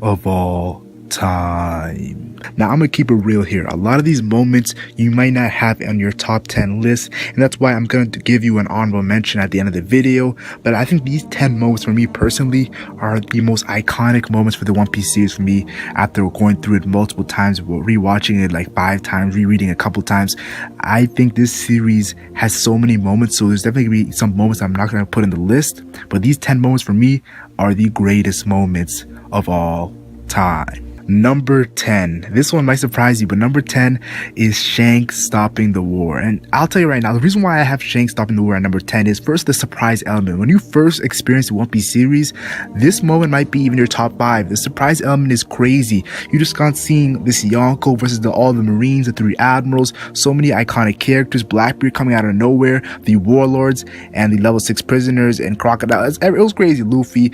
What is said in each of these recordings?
of all time. Now I'm gonna keep it real here. A lot of these moments you might not have on your top 10 list, and that's why I'm going to give you an honorable mention at the end of the video. But I think these 10 moments for me personally are the most iconic moments for the One Piece series for me. After going through it multiple times, rewatching it like 5 times, rereading a couple times, I think this series has so many moments. So there's definitely gonna be some moments I'm not gonna put in the list, but these 10 moments for me are the greatest moments of all time. Number 10. This one might surprise you, but number 10 is Shanks stopping the war. And I'll tell you right now, the reason why I have Shanks stopping the war at number 10 is first the surprise element. When you first experience the One Piece series, this moment might be even your top 5. The surprise element is crazy. You just got seeing this Yonko versus all the Marines, the 3 admirals, so many iconic characters, Blackbeard coming out of nowhere, the warlords, and the level 6 prisoners, and Crocodile. It was crazy, Luffy.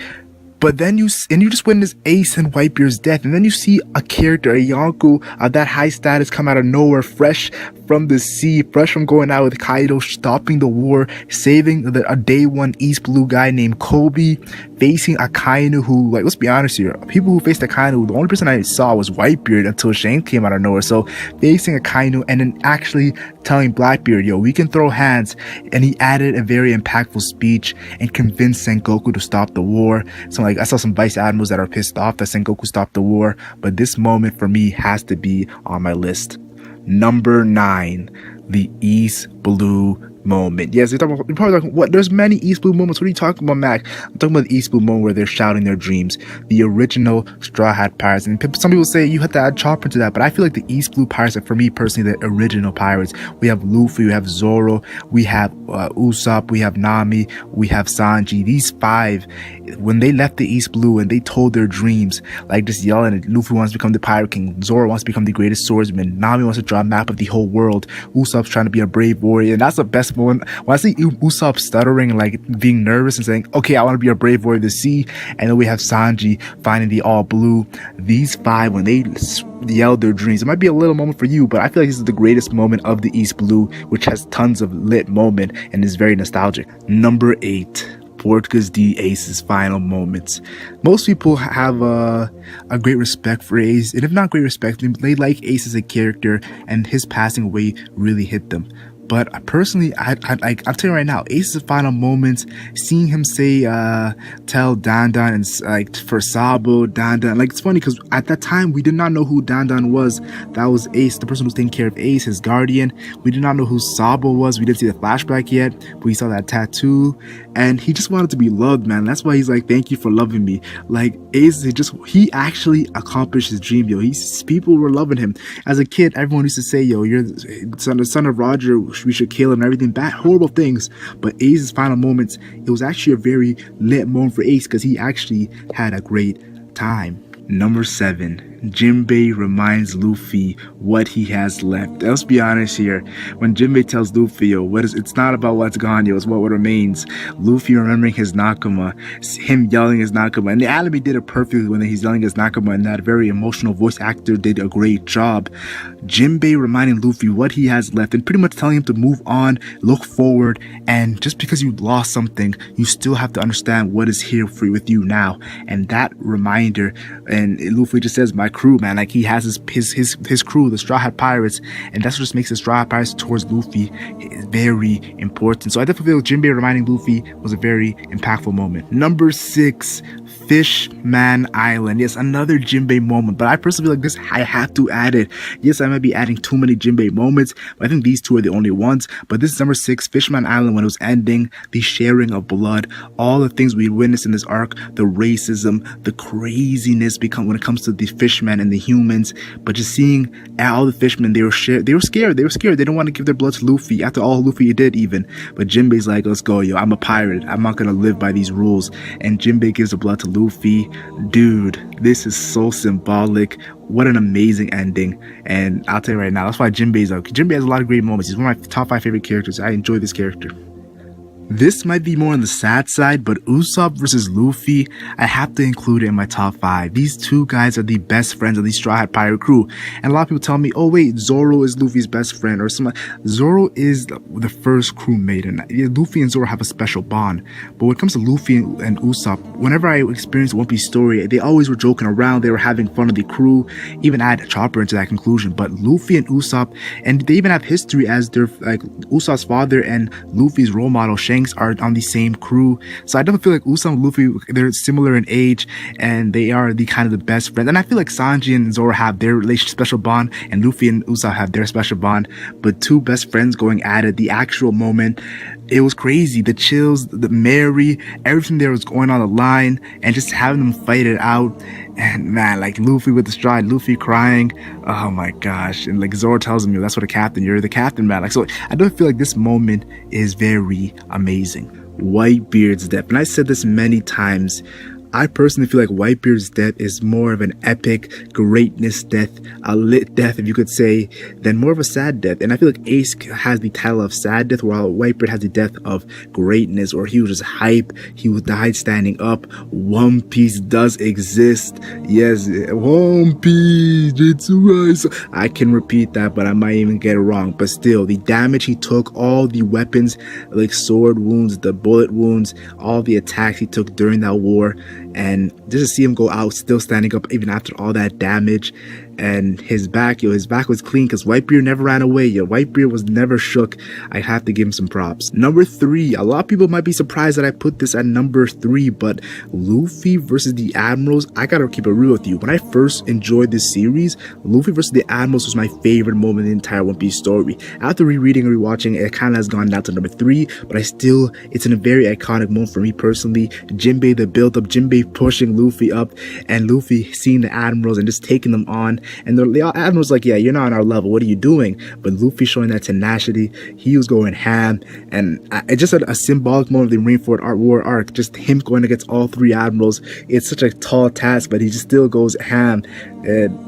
But then you just witness Ace and Whitebeard's death, and then you see a character, a Yonko of that high status, come out of nowhere, fresh from the sea, fresh from going out with Kaido, stopping the war, saving a day 1 East Blue guy named Kobe, facing Akainu, who, like, let's be honest here, people who faced Akainu, the only person I saw was Whitebeard until Shanks came out of nowhere. So facing Akainu and then actually telling Blackbeard, yo, we can throw hands. And he added a very impactful speech and convinced Sengoku to stop the war. So like, I saw some vice admirals that are pissed off that Sengoku stopped the war, but this moment for me has to be on my list. Number 9, the East Blue moment. Yes, you're probably like, what? There's many East Blue moments. What are you talking about, Mac? I'm talking about the East Blue moment where they're shouting their dreams. The original Straw Hat Pirates. And some people say you have to add Chopper to that, but I feel like the East Blue Pirates are, for me personally, the original pirates. We have Luffy, we have Zoro, we have Usopp, we have Nami, we have Sanji. These 5, when they left the East Blue and they told their dreams, like just yelling at Luffy wants to become the Pirate King, Zoro wants to become the greatest swordsman, Nami wants to draw a map of the whole world, Usopp's trying to be a brave warrior, and that's the best moment. When I see Usopp stuttering and like being nervous and saying, okay, I want to be a brave warrior of the sea, and then we have Sanji finding the all blue. These 5, when they yelled their dreams, it might be a little moment for you, but I feel like this is the greatest moment of the East Blue, which has tons of lit moment and is very nostalgic. Number 8. Portgas D Ace's final moments. Most people have a great respect for Ace, and if not great respect, they like Ace as a character, and his passing away really hit them. But personally, I'll tell you right now, Ace's final moments, seeing him say, tell Dandan and like for Sabo, Dandan, like it's funny because at that time we did not know who Dandan was. That was Ace, the person who's taking care of Ace, his guardian. We did not know who Sabo was. We didn't see the flashback yet, but we saw that tattoo, and he just wanted to be loved, man. That's why he's like, thank you for loving me. Like Ace, he actually accomplished his dream, yo. People were loving him. As a kid, everyone used to say, yo, you're the son of Roger, we should kill him and everything, bad, horrible things. But Ace's final moments, it was actually a very lit moment for Ace because he actually had a great time. Number 7. Jinbei reminds Luffy what he has left. Let's be honest here. When Jinbei tells Luffy, yo, it's not about what's gone, yo, it's what remains. Luffy remembering his Nakama, him yelling his Nakama, and the anime did it perfectly when he's yelling his Nakama, and that very emotional voice actor did a great job. Jinbei reminding Luffy what he has left and pretty much telling him to move on, look forward, and just because you lost something, you still have to understand what is here with you now. And that reminder, and Luffy just says, my crew, man, like he has his crew, the Straw Hat Pirates, and that's what just makes the Straw Hat Pirates towards Luffy very important. So I definitely feel Jinbei reminding Luffy was a very impactful moment. Number 6, Fishman Island. Yes, another Jinbei moment, but I personally feel like this, I have to add it. Yes, I might be adding too many Jinbei moments, but I think these 2 are the only ones. But this is number 6, Fishman Island, when it was ending, the sharing of blood, all the things we witnessed in this arc, the racism, the craziness when it comes to the fishmen and the humans, but just seeing all the fishmen, they were scared. They didn't want to give their blood to Luffy after all Luffy did even. But Jinbei's like, let's go, yo, I'm a pirate, I'm not gonna live by these rules. And Jinbei gives the blood to Luffy. Dude, this is so symbolic. What an amazing ending. And I'll tell you right now, that's why Jinbei has a lot of great moments. He's one of my top 5 favorite characters. I enjoy this character. This might be more on the sad side, but Usopp versus Luffy, I have to include it in my top 5. These two guys are the best friends of the Straw Hat Pirate crew. And a lot of people tell me, oh wait, Zoro is Luffy's best friend or something. Zoro is the first crewmate, and Luffy and Zoro have a special bond. But when it comes to Luffy and Usopp, whenever I experienced One Piece story, they always were joking around, they were having fun of the crew, even add Chopper into that conclusion. But Luffy and Usopp, and they even have history as their, like, Usopp's father and Luffy's role model, Shanks, are on the same crew. So I definitely feel like Usopp and Luffy, they're similar in age, and they are the kind of the best friends. And I feel like Sanji and Zoro have their relationship special bond, and Luffy and Usopp have their special bond. But two best friends going at it, the actual moment, it was crazy. The chills, the merry, everything there was going on the line, and just having them fight it out. And man, like Luffy with the stride, Luffy crying, oh my gosh. And like Zoro tells him, that's what a captain, you're the captain, man. Like, so I don't feel like this moment is very amazing. Whitebeard's death, and I said this many times, I personally feel like Whitebeard's death is more of an epic greatness death, a lit death, if you could say, than more of a sad death. And I feel like Ace has the title of sad death, while Whitebeard has the death of greatness, or he was just hype, he died standing up. One Piece does exist. Yes, One Piece, it's right. So I can repeat that, but I might even get it wrong. But still, the damage he took, all the weapons, like sword wounds, the bullet wounds, all the attacks he took during that war, and just to see him go out still standing up even after all that damage. And his back was clean because Whitebeard never ran away. Whitebeard was never shook. I have to give him some props. Number 3, a lot of people might be surprised that I put this at number 3, but Luffy versus the Admirals, I gotta keep it real with you. When I first enjoyed this series, Luffy versus the Admirals was my favorite moment in the entire One Piece story. After rereading and rewatching, it kind of has gone down to number 3, but it's in a very iconic moment for me personally. Jinbei, the build up, Jinbei pushing Luffy up, and Luffy seeing the Admirals and just taking them on. And the Admiral's like, yeah, you're not on our level, what are you doing? But Luffy showing that tenacity, he was going ham. And it's just a symbolic moment of the Marineford War arc, just him going against all 3 Admirals. It's such a tall task, but he just still goes ham. And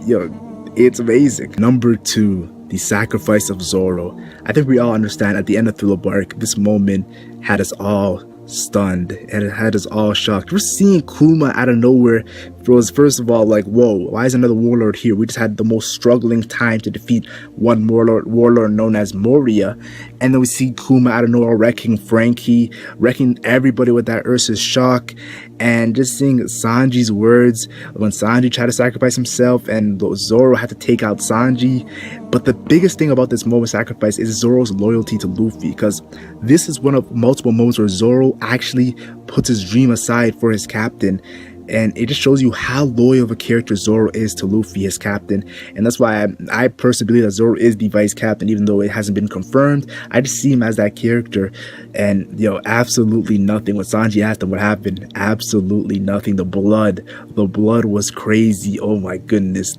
it's amazing. Number 2, the sacrifice of Zoro. I think we all understand at the end of Thriller Bark, this moment had us all stunned, and it had us all shocked. We're seeing Kuma out of nowhere. It was first of all like, whoa, why is another warlord here? We just had the most struggling time to defeat one warlord known as Moria, and then we see Kuma out of nowhere wrecking Frankie, wrecking everybody with that Ursa's shock. And just seeing Sanji's words when Sanji tried to sacrifice himself and Zoro had to take out Sanji. But the biggest thing about this moment of sacrifice is Zoro's loyalty to Luffy, because this is one of multiple moments where Zoro actually puts his dream aside for his captain. And it just shows you how loyal of a character Zoro is to Luffy, his captain. And that's why I personally believe that Zoro is the vice captain, even though it hasn't been confirmed. I just see him as that character. And, absolutely nothing. When Sanji asked him what happened, absolutely nothing. The blood was crazy. Oh my goodness.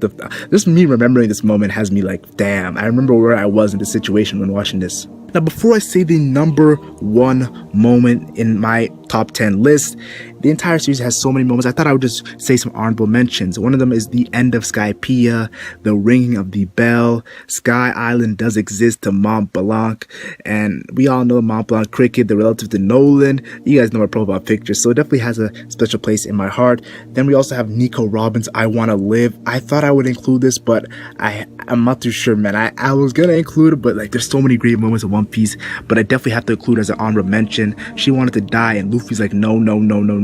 Just me remembering this moment has me like, damn, I remember where I was in this situation when watching this. Now, before I say the number 1 moment in my top 10 list, the entire series has so many moments. I thought I would just say some honorable mentions. One of them is the end of Skypiea, the ringing of the bell. Sky Island does exist to Mont Blanc, and we all know Mont Blanc cricket, the relative to Nolan. You guys know my profile picture, so it definitely has a special place in my heart. Then we also have Nico Robin's I Wanna Live. I thought I would include this, but I'm not too sure, man. I was gonna include it, but like there's so many great moments in One Piece, but I definitely have to include it as an honorable mention. She wanted to die, and Luffy's like, no.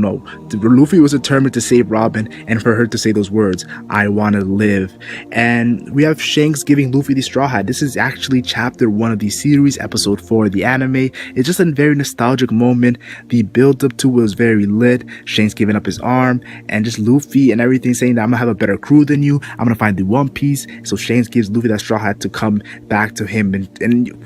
Luffy was determined to save Robin, and for her to say those words, I wanna live. And we have Shanks giving Luffy the straw hat. This is actually chapter 1 of the series, episode 4 of the anime. It's just a very nostalgic moment. The build up to it was very lit. Shanks giving up his arm, and just Luffy and everything saying that I'm gonna have a better crew than you, I'm gonna find the One Piece. So Shanks gives Luffy that straw hat to come back to him, and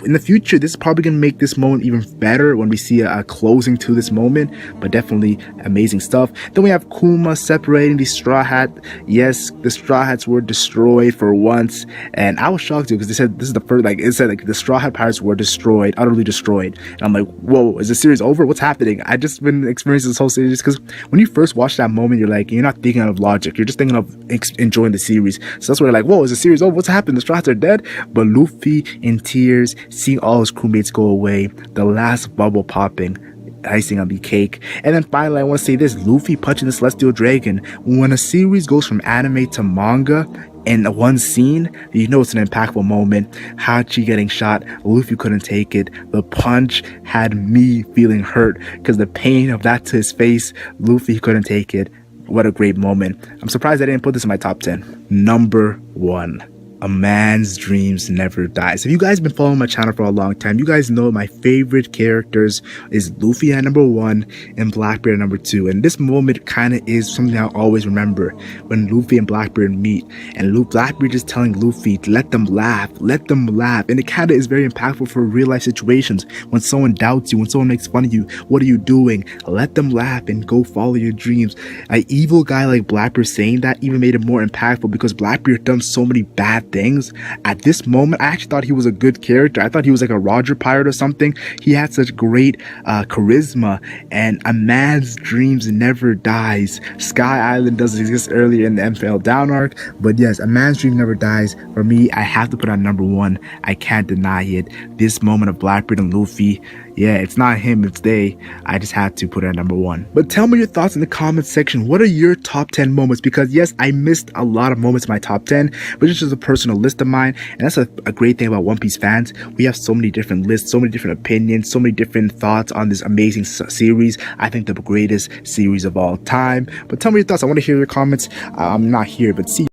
in the future this is probably gonna make this moment even better when we see a closing to this moment. But definitely amazing stuff. Then we have Kuma separating the straw hat. Yes, the straw hats were destroyed for once, and I was shocked too, because they said this is the first, it said the straw hat pirates were destroyed, utterly destroyed. And I'm like, whoa, is the series over? What's happening? I just been experiencing this whole series, because when you first watch that moment, you're not thinking of logic, you're just thinking of enjoying the series. So that's where you're like, whoa, is the series over? What's happened? The straw hats are dead? But Luffy in tears, seeing all his crewmates go away, the last bubble popping, icing on the cake. And then finally, I want to say this: Luffy punching the Celestial Dragon. When a series goes from anime to manga in one scene, you know it's an impactful moment. Hachi getting shot, Luffy couldn't take it. The punch had me feeling hurt because the pain of that to his face, Luffy couldn't take it. What a great moment. I'm surprised I didn't put this in my top 10. Number 1. A man's dreams never dies. If you guys have been following my channel for a long time, you guys know my favorite characters is Luffy at number 1 and Blackbeard at number 2. And this moment kind of is something I'll always remember, when Luffy and Blackbeard meet. And Blackbeard is telling Luffy to let them laugh, let them laugh. And it kind of is very impactful for real life situations. When someone doubts you, when someone makes fun of you, what are you doing? Let them laugh and go follow your dreams. An evil guy like Blackbeard saying that even made it more impactful, because Blackbeard done so many bad things. At this moment, I actually thought he was a good character. I thought he was like a Roger pirate or something. He had such great charisma, and a man's dreams never dies. Sky Island doesn't exist earlier in the MFL Down arc, but yes, a man's dream never dies. For me, I have to put on number 1. I can't deny it. This moment of Blackbeard and Luffy, yeah, it's not him, it's they. I just had to put it at number 1. But tell me your thoughts in the comment section. What are your top 10 moments? Because yes, I missed a lot of moments in my top 10, but it's just a personal list of mine. And that's a great thing about One Piece fans. We have so many different lists, so many different opinions, so many different thoughts on this amazing series. I think the greatest series of all time. But tell me your thoughts. I want to hear your comments. I'm not here, but see